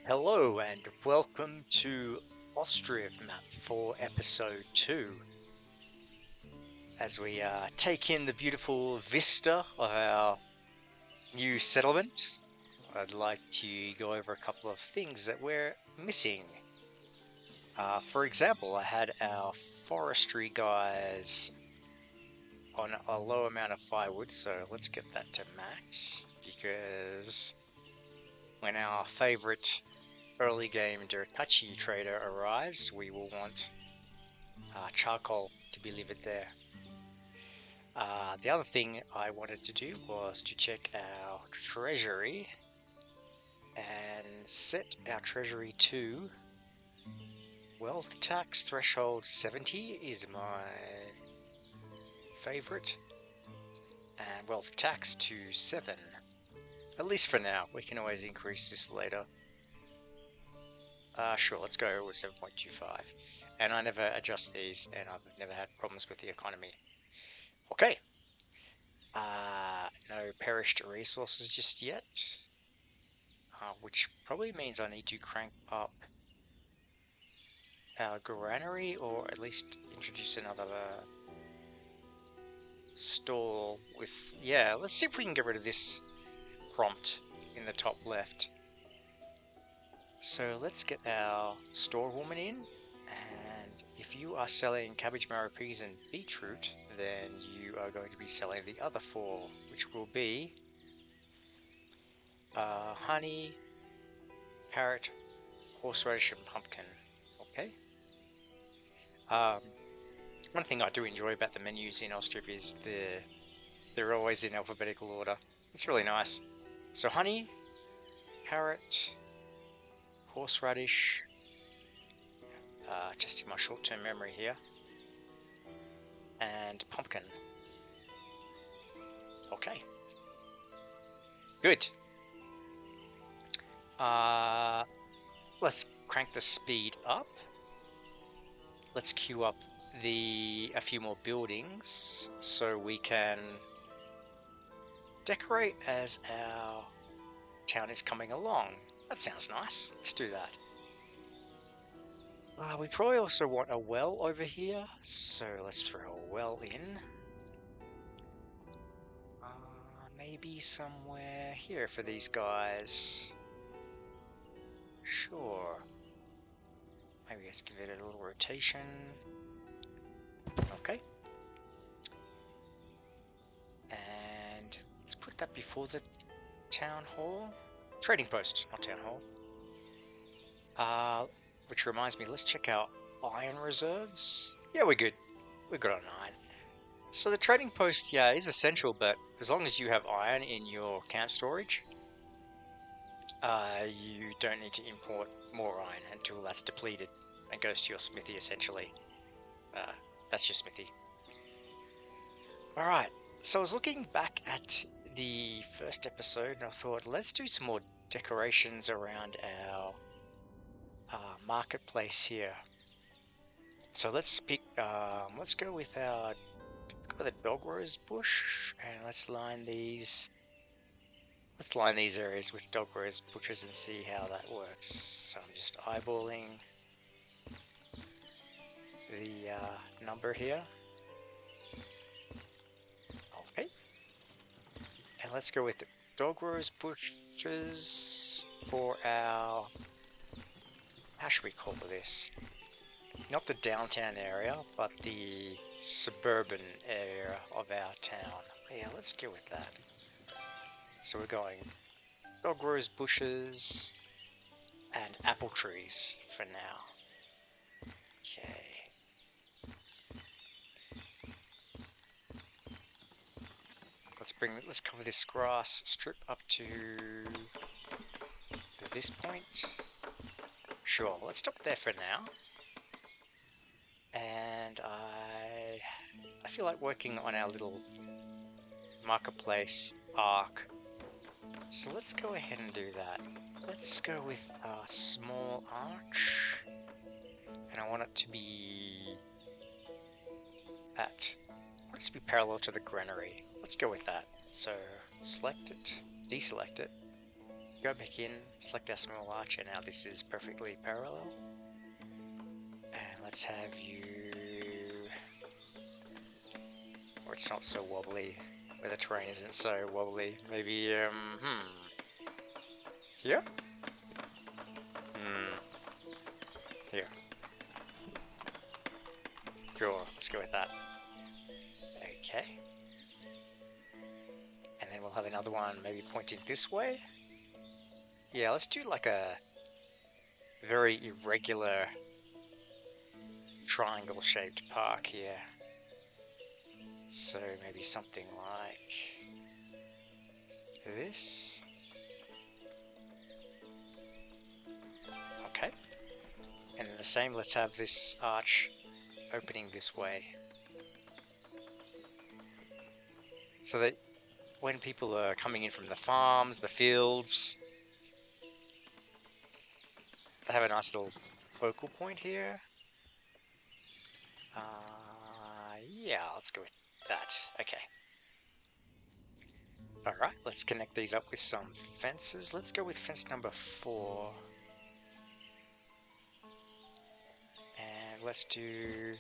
Hello and welcome to Ostriv map for episode 2 as we take in the beautiful vista of our new settlement. I'd like to go over a couple of things that we're missing. For example, I had our forestry guys on a low amount of firewood, so let's get that to max, because when our favorite early game Durkachi trader arrives, we will want charcoal to be delivered there. The other thing I wanted to do was to check our treasury and set our treasury to wealth tax threshold 70 is my favorite, and wealth tax to 7. At least for now. We can always increase this later. Sure, let's go with 7.25. And I never adjust these, and I've never had problems with the economy. Okay. No perished resources just yet. Which probably means I need to crank up our granary, or at least introduce another stall with... Yeah, let's see if we can get rid of this prompt in the top left. So let's get our storewoman in, and if you are selling cabbage, marrow, peas and beetroot, then you are going to be selling the other 4, which will be honey, carrot, horseradish and pumpkin. Okay. One thing I do enjoy about the menus in Ostriv is they're always in alphabetical order. It's really nice. So honey, carrot, horseradish, testing my short-term memory here, and pumpkin. Okay. Good. Let's crank the speed up. Let's queue up a few more buildings so we can decorate as our town is coming along. That sounds nice. Let's do that. We probably also want a well over here, so let's throw a well in. Maybe somewhere here for these guys. Sure. Maybe let's give it a little rotation. Okay. And let's put that before the town hall. Trading post, not town hall. Which reminds me, let's check our iron reserves. Yeah, we're good. We're good on iron. So the trading post, yeah, is essential, but as long as you have iron in your camp storage, you don't need to import more iron until that's depleted and goes to your smithy, essentially. That's your smithy. Alright, so I was looking back at the first episode and I thought, let's do some more decorations around our marketplace here. So let's pick, let's go with the dog rose bush, and let's line these areas with dog rose bushes and see how that works. So I'm just eyeballing the number here. Okay. And let's go with the dog rose bushes for our, how should we call this? Not the downtown area, but the suburban area of our town. Yeah, let's go with that. So we're going dog rose bushes and apple trees for now. Okay. Let's cover this grass strip up to this point. Sure, let's stop there for now. And I feel like working on our little marketplace arc. So let's go ahead and do that. Let's go with a small arch. And I want it to be parallel to the granary. Let's go with that. So select it, deselect it, go back in, select our small arch, and now this is perfectly parallel. And let's have you, or it's not so wobbly, where the terrain isn't so wobbly. Maybe, here? Here. Sure, let's go with that. Okay. And then we'll have another one maybe pointing this way. Yeah, let's do like a very irregular triangle shaped park here. So maybe something like this. Okay. And then the same, let's have this arch opening this way. So that when people are coming in from the farms, the fields, they have a nice little focal point here. Yeah, let's go with that. Okay. Alright, let's connect these up with some fences. Let's go with fence number 4. And let's do...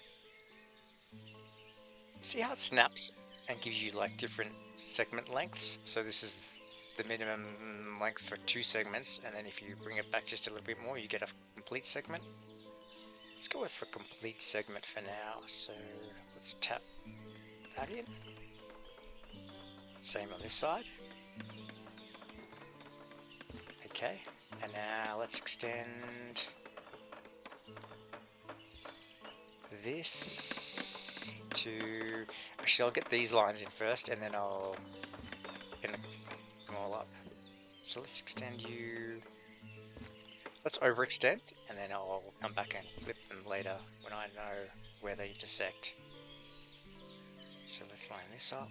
See how it snaps and gives you like different segment lengths? So this is the minimum length for 2 segments, and then if you bring it back just a little bit more, you get a complete segment. Let's go with for complete segment for now. So let's tap that in. Same on this side. Okay, and now let's extend this to... Actually, I'll get these lines in first, and then I'll pin them all up. So let's extend you... Let's overextend, and then I'll come back and flip them later when I know where they intersect. So let's line this up.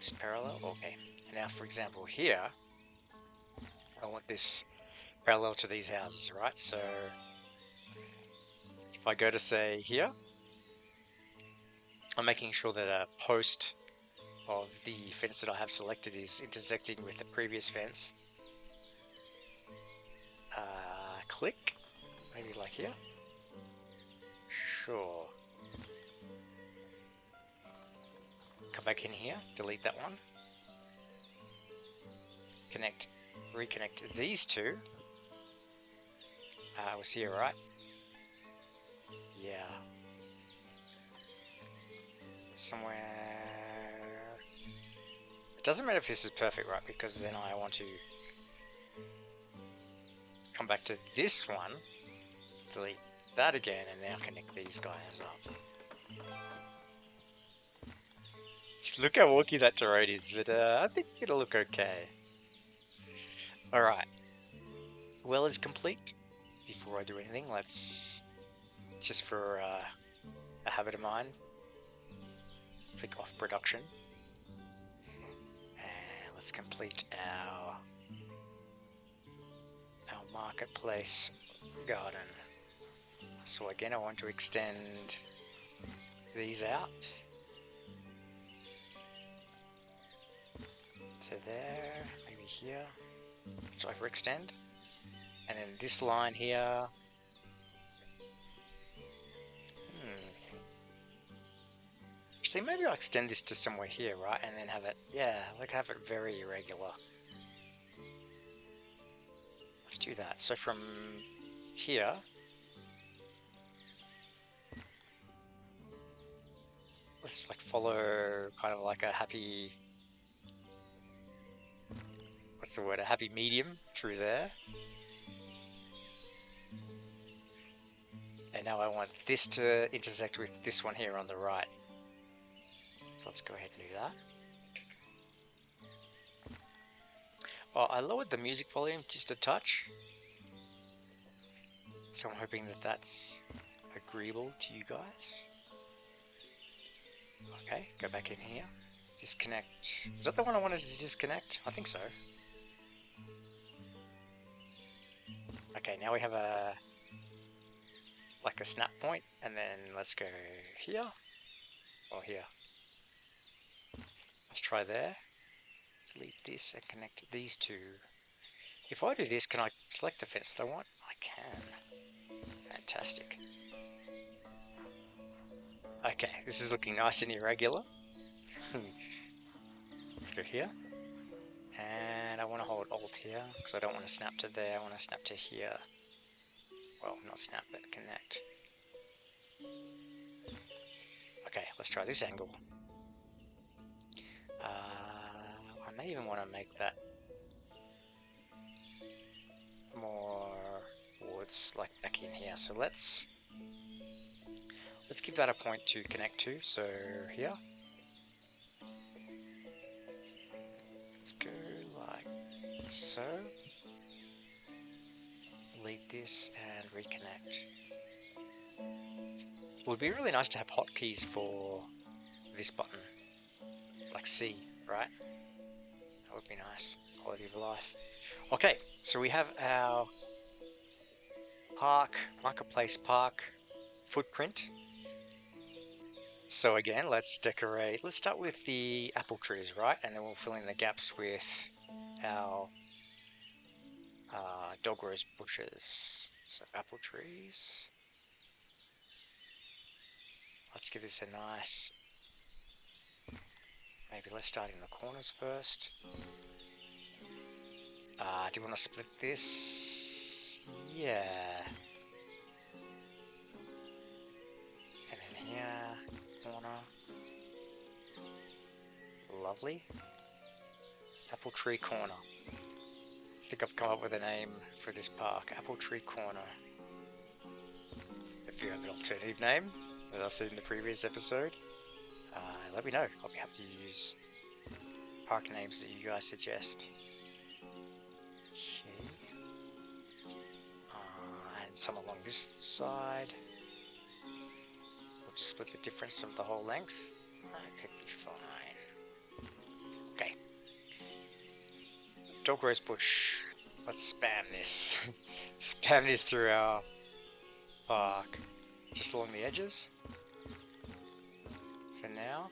Just parallel, okay. And now for example here, I want this parallel to these houses, right? So if I go to say here, I'm making sure that a post of the fence that I have selected is intersecting with the previous fence. Click, maybe like here. Sure. Come back in here, delete that one. Connect, reconnect these two. It was here, right? Yeah. Somewhere... It doesn't matter if this is perfect, right? Because then I want to come back to this one, delete that again, and now connect these guys up. Look how wonky that terrain is, but I think it'll look okay. Alright. Well is complete. Before I do anything, let's, just for a habit of mine, click off production. And let's complete our marketplace garden. So again, I want to extend these out to there, maybe here. So overextend, and then this line here. See, maybe I'll extend this to somewhere here, right? And then have it, yeah, like have it very irregular. Let's do that. So from here, let's like follow kind of like a happy, what's the word, a happy medium through there. And now I want this to intersect with this one here on the right. So let's go ahead and do that. Oh, I lowered the music volume just a touch. So I'm hoping that that's agreeable to you guys. Okay, go back in here. Disconnect. Is that the one I wanted to disconnect? I think so. Okay, now we have a like a snap point, and then let's go here or here. Let's try there. Delete this and connect these two. If I do this, can I select the fence that I want? I can. Fantastic. Okay, this is looking nice and irregular. Let's go here. And I want to hold Alt here, because I don't want to snap to there, I want to snap to here. Well, not snap, but connect. Okay, let's try this angle. I may even want to make that more towards, like, back in here. So let's give that a point to connect to. So here. Let's go like so. Delete this and reconnect. It would be really nice to have hotkeys for this button, like C, right? That would be nice. Quality of life. Okay, so we have our marketplace park footprint. So again, let's decorate. Let's start with the apple trees, right? And then we'll fill in the gaps with our dog rose bushes. So apple trees. Let's give this a nice, maybe let's start in the corners first. Do you want to split this? Yeah. And then here, corner. Lovely. Apple tree corner. I think I've come up with a name for this park. Apple tree corner. If you have an alternative name, as I said in the previous episode, let me know. I'll be happy to use park names that you guys suggest. Okay. And some along this side. We'll just split the difference of the whole length. That could be fine. Okay. Dog rose bush. Let's spam this. Spam this through our park. Just along the edges. For now.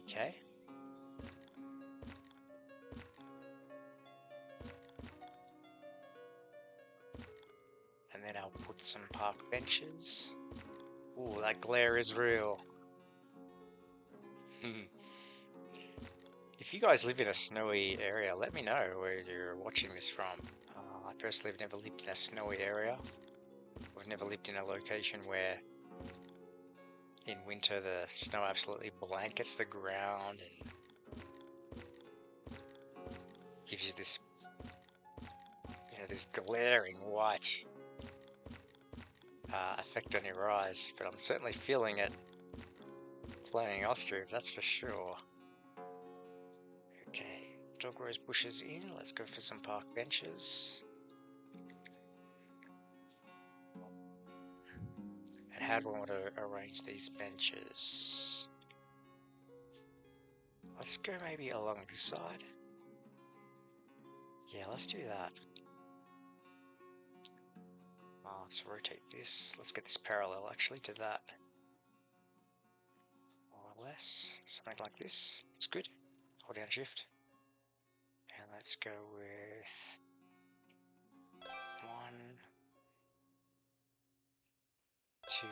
Okay. And then I'll put some park benches. Ooh, that glare is real. If you guys live in a snowy area, let me know where you're watching this from. I personally have never lived in a snowy area. I've never lived in a location where in winter the snow absolutely blankets the ground and gives you this, this glaring white effect on your eyes. But I'm certainly feeling it playing Ostriv, that's for sure. Okay, dog rose bushes in. Let's go for some park benches. And how do I want to arrange these benches? Let's go maybe along this side. Yeah, let's do that. Let's rotate this. Let's get this parallel actually to that. More or less. Something like this. It's good. Hold down shift. And let's go with 1, 2.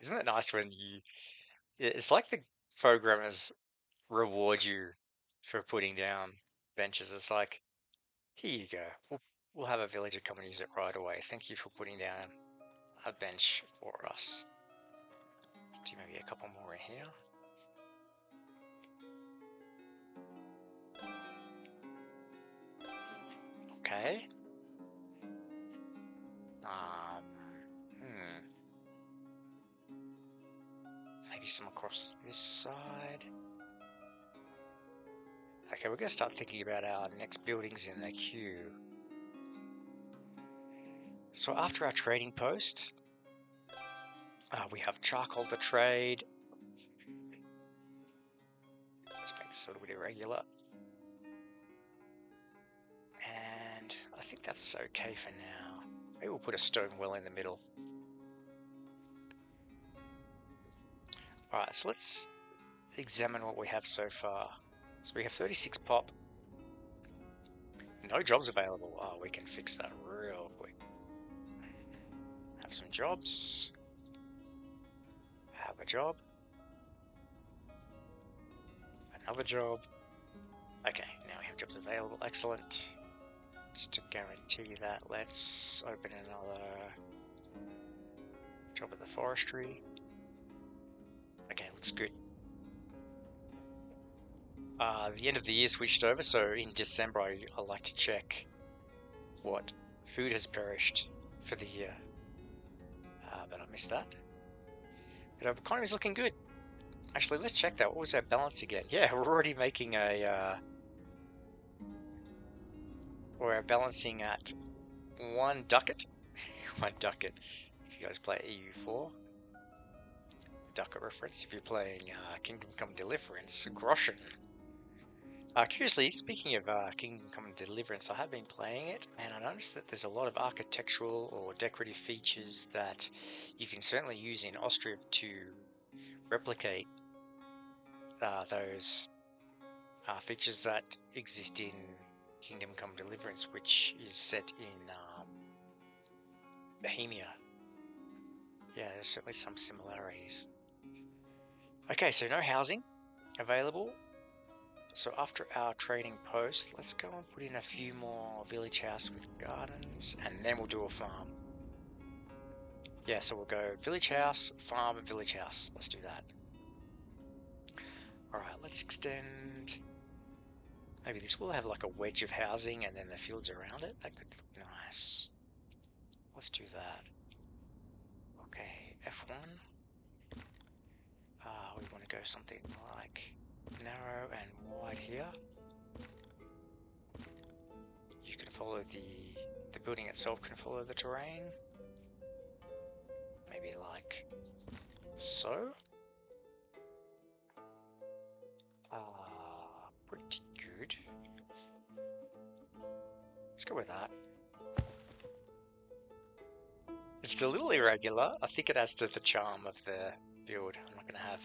Isn't it nice when it's like the programmers reward you for putting down benches. It's like, here you go. We'll have a villager come and use it right away. Thank you for putting down a bench for us. Let's do maybe a couple more in here. Okay. Maybe some across this side. Okay, we're going to start thinking about our next buildings in the queue. So after our trading post, we have charcoal to trade. Let's make this a little bit irregular. And I think that's okay for now. Maybe we'll put a stone well in the middle. Alright, so let's examine what we have so far. So we have 36 pop. No jobs available. Oh, we can fix that real quick. Have some jobs. Have a job. Another job. Okay, now we have jobs available. Excellent. Just to guarantee that, let's open another job at the forestry. Okay, looks good. The end of the year switched over, so in December I like to check what food has perished for the year. But I missed that. But our economy's looking good. Actually, let's check that. What was our balance again? Yeah, we're already making a... we're balancing at 1 ducat. 1 ducat. If you guys play EU4, ducat reference. If you're playing Kingdom Come Deliverance, groschen. Curiously, speaking of Kingdom Come Deliverance, I have been playing it, and I noticed that there's a lot of architectural or decorative features that you can certainly use in Ostriv to replicate those features that exist in Kingdom Come Deliverance, which is set in Bohemia. Yeah, there's certainly some similarities. Okay, so no housing available. So after our trading post, let's go and put in a few more village house with gardens, and then we'll do a farm. Yeah, so we'll go village house, farm, and village house. Let's do that. Alright, let's extend. Maybe this will have like a wedge of housing and then the fields around it. That could look nice. Let's do that. Okay, F1. We want to go something like narrow and wide here. You can follow the building itself can follow the terrain. Maybe like so. Pretty good. Let's go with that. It's a little irregular. I think it adds to the charm of the build. I'm not going to have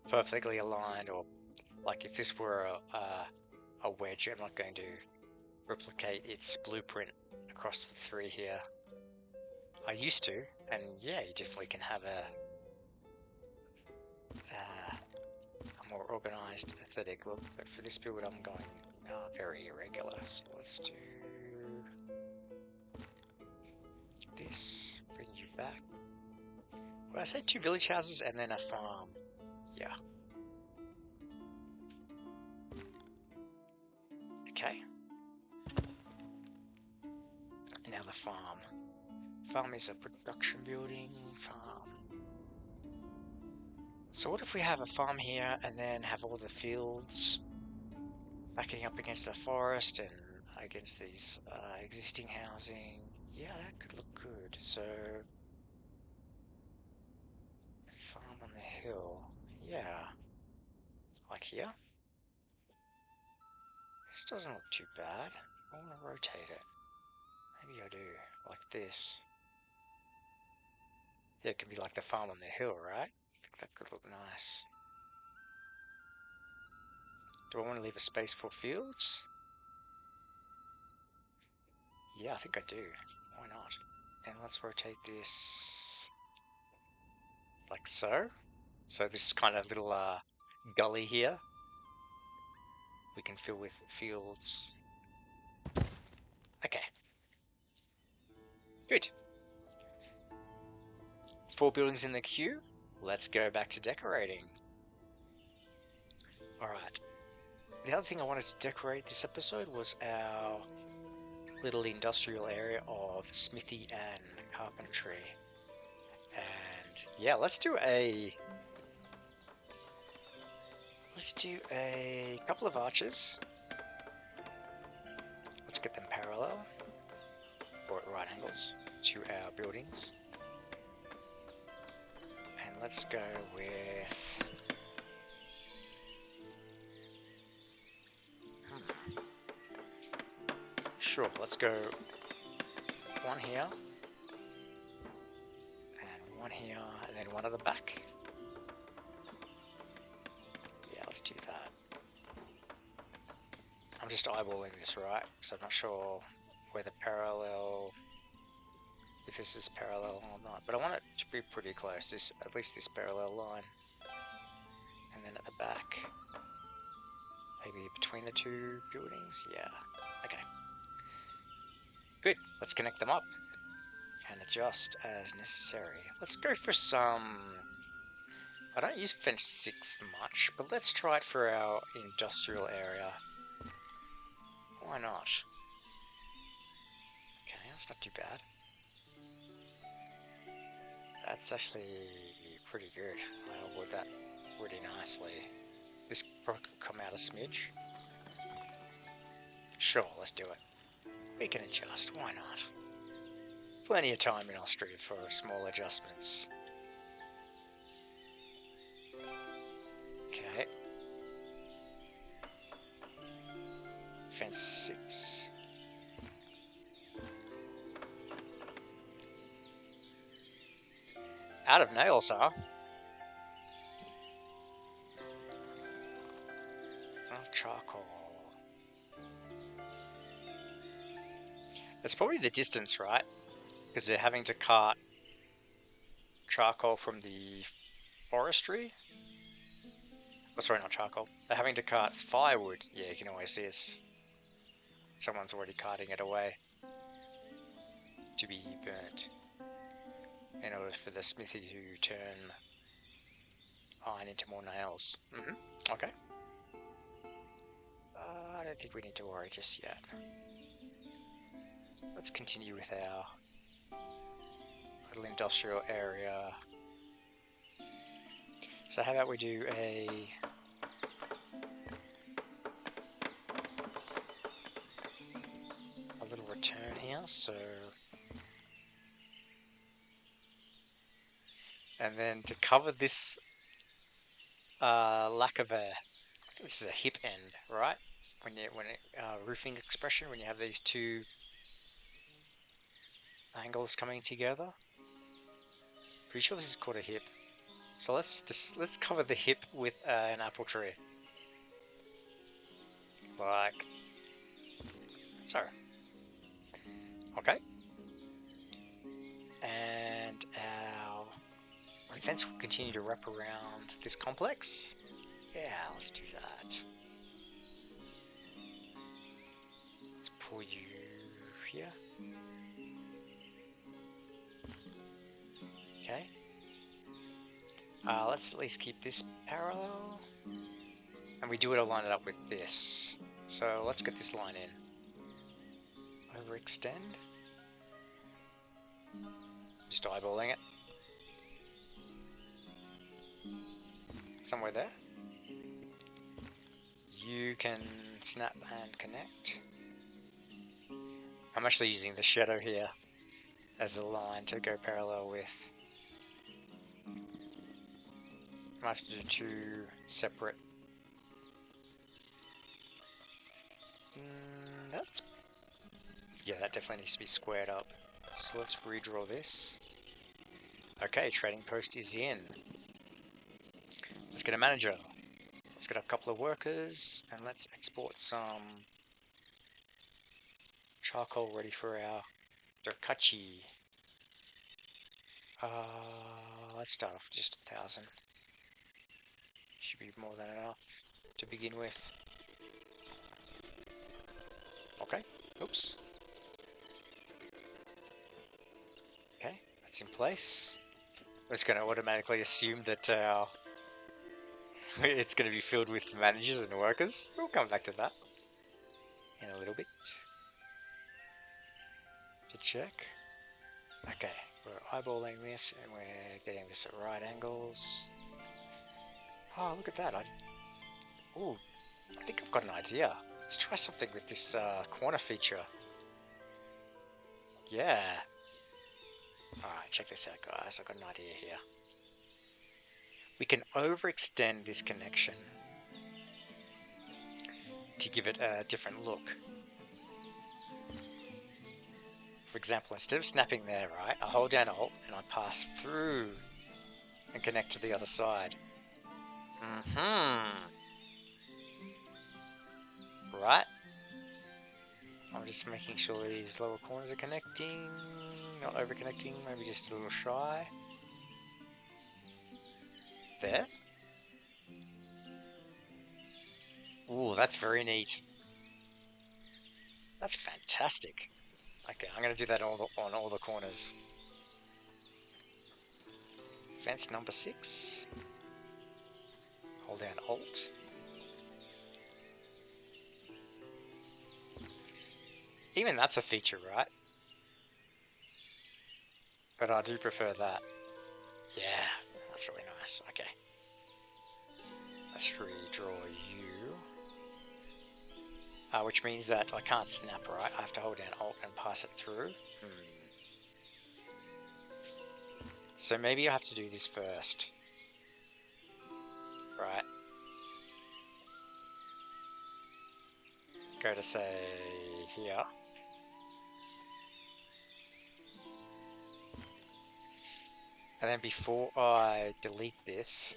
perfectly aligned, or like if this were a wedge, I'm not going to replicate its blueprint across the 3 here. I used to, and yeah, you definitely can have a more organized aesthetic look, but for this build I'm going very irregular. So let's do this, bring you back. Well, I say 2 village houses and then a farm. Yeah. Okay. Now the farm. Farm is a production building. Farm. So what if we have a farm here and then have all the fields backing up against the forest and against these existing housing? Yeah, that could look good. So farm on the hill. Yeah. Like here. This doesn't look too bad. I want to rotate it. Maybe I do. Like this. Yeah, it can be like the farm on the hill, right? I think that could look nice. Do I want to leave a space for fields? Yeah, I think I do. Why not? And let's rotate this like so. So this kind of little gully here we can fill with fields. Okay. Good. 4 buildings in the queue. Let's go back to decorating. Alright. The other thing I wanted to decorate this episode was our little industrial area of smithy and carpentry. And yeah, let's do a couple of arches. Let's get them parallel or at right angles to our buildings. And let's go with sure, let's go 1 here and 1 here and then 1 at the back. Yeah, let's do that. I'm just eyeballing this, right? Because I'm not sure where the parallel, if this is parallel or not. But I want it to be pretty close, this, at least this parallel line. And then at the back, maybe between the two buildings. Yeah. Okay. Good. Let's connect them up and adjust as necessary. Let's go for some. I don't use fence 6 much, but let's try it for our industrial area. Why not? Okay, that's not too bad. That's actually pretty good. I'll avoid that pretty nicely. This probably could come out a smidge. Sure, let's do it. We can adjust, why not? Plenty of time in Ostriv for small adjustments. Okay. Fence 6. Out of nails, huh? Of charcoal. That's probably the distance, right? Because they're having to cart charcoal from the forestry. Oh, sorry, not charcoal. They're having to cart firewood. Yeah, you can always see it's someone's already carting it away to be burnt in order for the smithy to turn iron into more nails. Okay. I don't think we need to worry just yet. Let's continue with our little industrial area. So how about we do a little return here, so, and then to cover this lack of a, this is a hip end, right? When roofing expression, when you have these two angles coming together. Pretty sure this is called a hip. So let's cover the hip with an apple tree, like so. Okay. And our fence will continue to wrap around this complex. Yeah, let's do that. Let's pull you here. Okay. Let's at least keep this parallel. And we do it to line it up with this. So let's get this line in. Overextend. Just eyeballing it. Somewhere there. You can snap and connect. I'm actually using the shadow here as a line to go parallel with. I might have to do two separate. Yeah, that definitely needs to be squared up. So let's redraw this. Okay, trading post is in. Let's get a manager. Let's get a couple of workers, and let's export some charcoal ready for our Durkachi. Let's start off with just 1,000. Should be more than enough to begin with. Okay, oops. Okay, that's in place. I'm just going to automatically assume that it's going to be filled with managers and workers. We'll come back to that in a little bit to check. Okay, we're eyeballing this and we're getting this at right angles. Oh, look at that. I think I've got an idea. Let's try something with this corner feature. Yeah. Alright, check this out, guys. I've got an idea here. We can overextend this connection to give it a different look. For example, instead of snapping there, right, I hold down Alt and I pass through and connect to the other side. Right? I'm just making sure these lower corners are connecting, not over connecting, maybe just a little shy. There. Ooh, that's very neat. That's fantastic. Okay, I'm going to do that on all the corners. Fence number 6. Hold down Alt. Even that's a feature, right? But I do prefer that. Yeah, that's really nice. Okay. Let's redraw you. Which means that I can't snap, right? I have to hold down Alt and pass it through. So maybe I have to do this first. Right. Go to, say, here. And then before I delete this,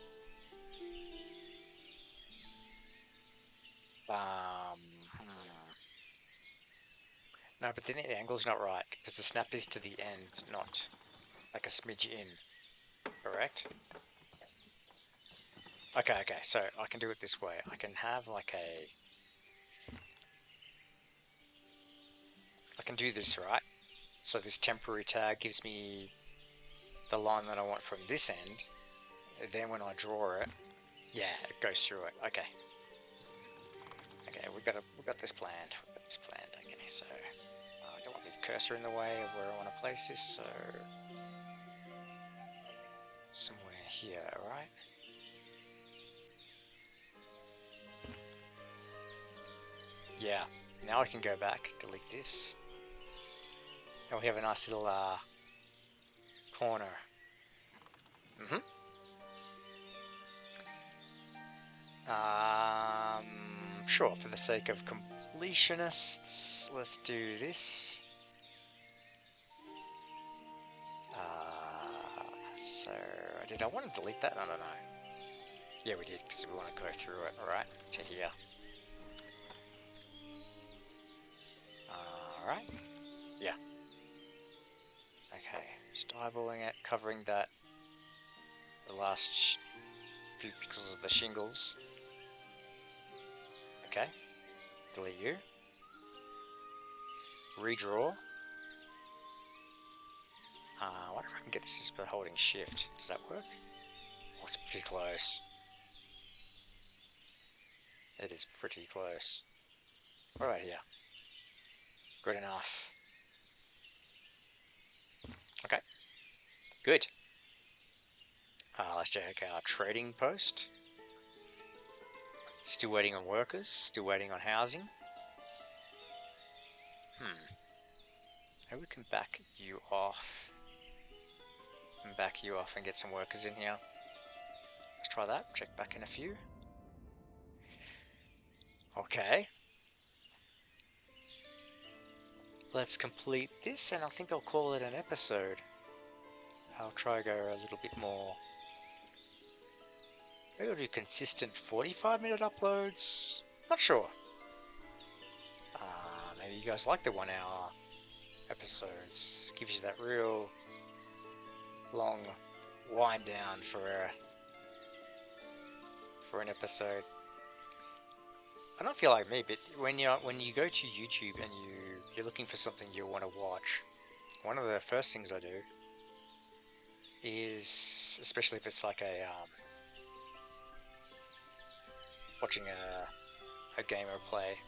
no, but then the angle's not right, because the snap is to the end, not like a smidge in, correct? Okay, so I can do it this way. I can have like I can do this, right? So this temporary tag gives me the line that I want from this end. Then when I draw it, yeah, it goes through it. Okay, we got this planned. Okay, so I don't want the cursor in the way of where I want to place this. So somewhere here, right? Yeah. Now I can go back, delete this, and we have a nice little corner. Sure, for the sake of completionists, let's do this. So, did I want to delete that? I don't know. Yeah, we did, because we want to go through it, right, to here. Alright. Yeah. Okay, just eyeballing it, covering that, the last few pixels of the shingles. Okay, delete you. Redraw. I wonder if I can get this just by holding shift. Does that work? Oh, it's pretty close. It is pretty close. What about here? Good enough. Okay, good. Let's check our trading post. Still waiting on workers, still waiting on housing. Maybe we can back you off. And get some workers in here. Let's try that, check back in a few. Okay. Let's complete this, and I think I'll call it an episode. I'll try to go a little bit more. Maybe I'll do consistent 45-minute uploads. Not sure. Maybe you guys like the 1 hour episodes. Gives you that real long wind down for an episode. I don't feel like me, but when you go to YouTube and you're looking for something you want to watch, one of the first things I do is, especially if it's like watching a gamer play,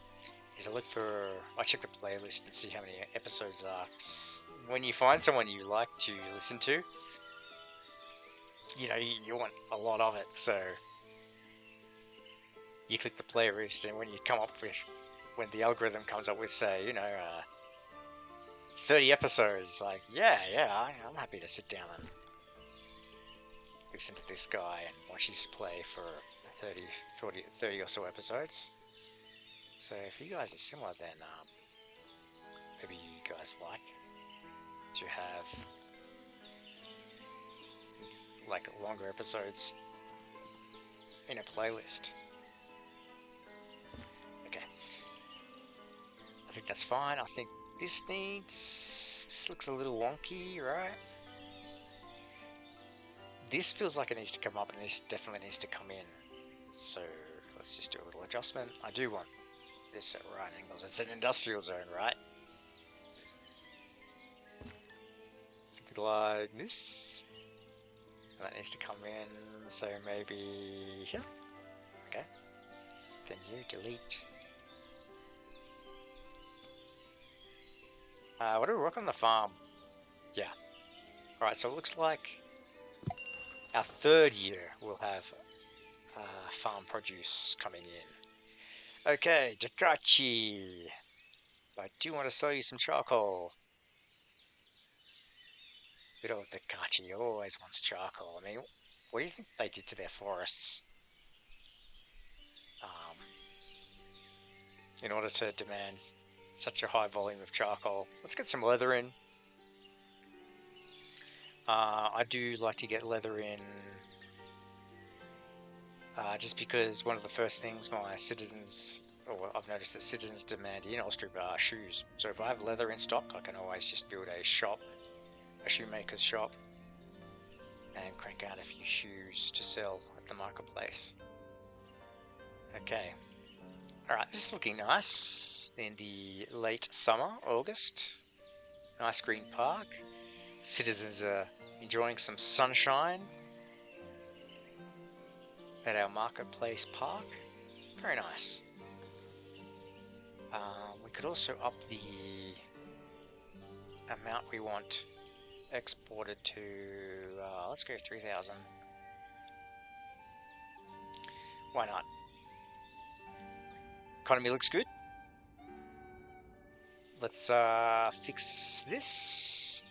is I check the playlist and see how many episodes there are. When you find someone you like to listen to, you want a lot of it, so you click the playlist, and when when the algorithm comes up with, say, 30 episodes, like, I'm happy to sit down and listen to this guy and watch his play for 30 or so episodes. So if you guys are similar, then maybe you guys like to have like longer episodes in a playlist. Okay, I think that's fine. I think this looks a little wonky, right? This feels like it needs to come up, and this definitely needs to come in. So let's just do a little adjustment. I do want this at right angles. It's an industrial zone, right? Something like this. And that needs to come in, so maybe here. Okay. Then you delete. What do we work on the farm? Yeah. Alright, so it looks like our third year we'll have farm produce coming in. Okay, Dakachi. I do want to sell you some charcoal. Good old Dakachi always wants charcoal. I mean, what do you think they did to their forests? In order to demand such a high volume of charcoal. Let's get some leather in. I do like to get leather in just because one of the first things my citizens, or I've noticed that citizens demand in Ostriv are shoes. So if I have leather in stock, I can always just build a shop, a shoemaker's shop, and crank out a few shoes to sell at the marketplace. Okay. Alright, this is looking nice in the late summer, August. Nice green park. Citizens are enjoying some sunshine at our marketplace park. Very nice. We could also up the amount we want exported to, let's go 3,000. Why not? Economy looks good. Let's fix this.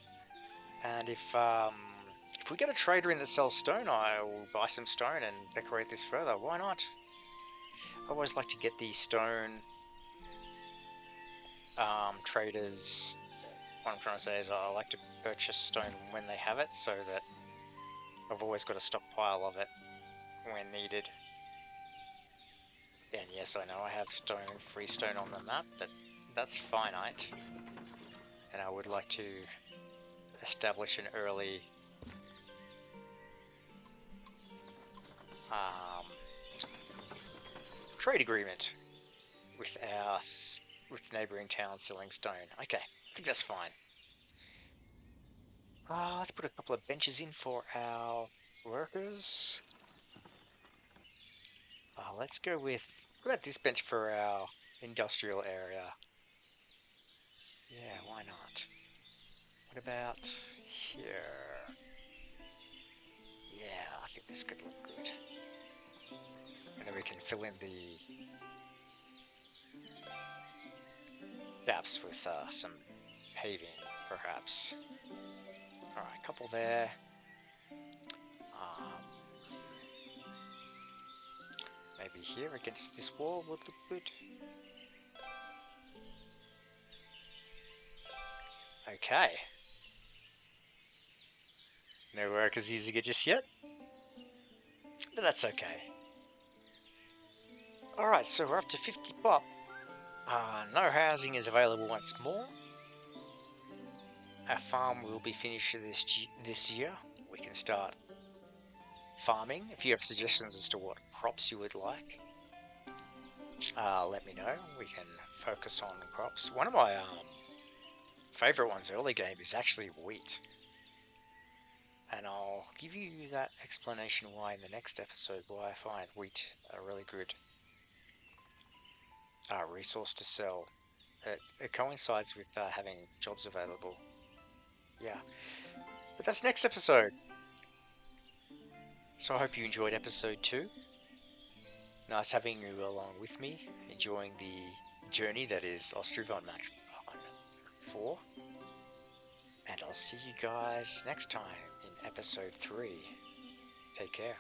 And if we get a trader in that sells stone, I will buy some stone and decorate this further. Why not? I always like to get the stone traders. What I'm trying to say is I like to purchase stone when they have it, so that I've always got a stockpile of it when needed. And yes, I know I have free stone on the map, but that's finite. And I would like to establish an early trade agreement with neighbouring towns selling stone. Okay, I think that's fine. Let's put a couple of benches in for our workers. Let's go with, what about this bench for our industrial area? Yeah, why not? What about here? Yeah, I think this could look good. And then we can fill in the gaps with some paving, perhaps. Alright, a couple there. Maybe here against this wall would look good. Okay. No workers using it just yet, but that's okay. Alright, so we're up to 50 pop. No housing is available once more. Our farm will be finished this year. We can start farming. If you have suggestions as to what crops you would like, let me know. We can focus on crops. One of my favorite ones early game is actually wheat. And I'll give you that explanation why in the next episode, why I find wheat a really good resource to sell. It coincides with having jobs available. Yeah, but that's next episode. So I hope you enjoyed episode 2. Nice having you along with me, enjoying the journey that is Ostriv on match 4. And I'll see you guys next time in episode 3. Take care.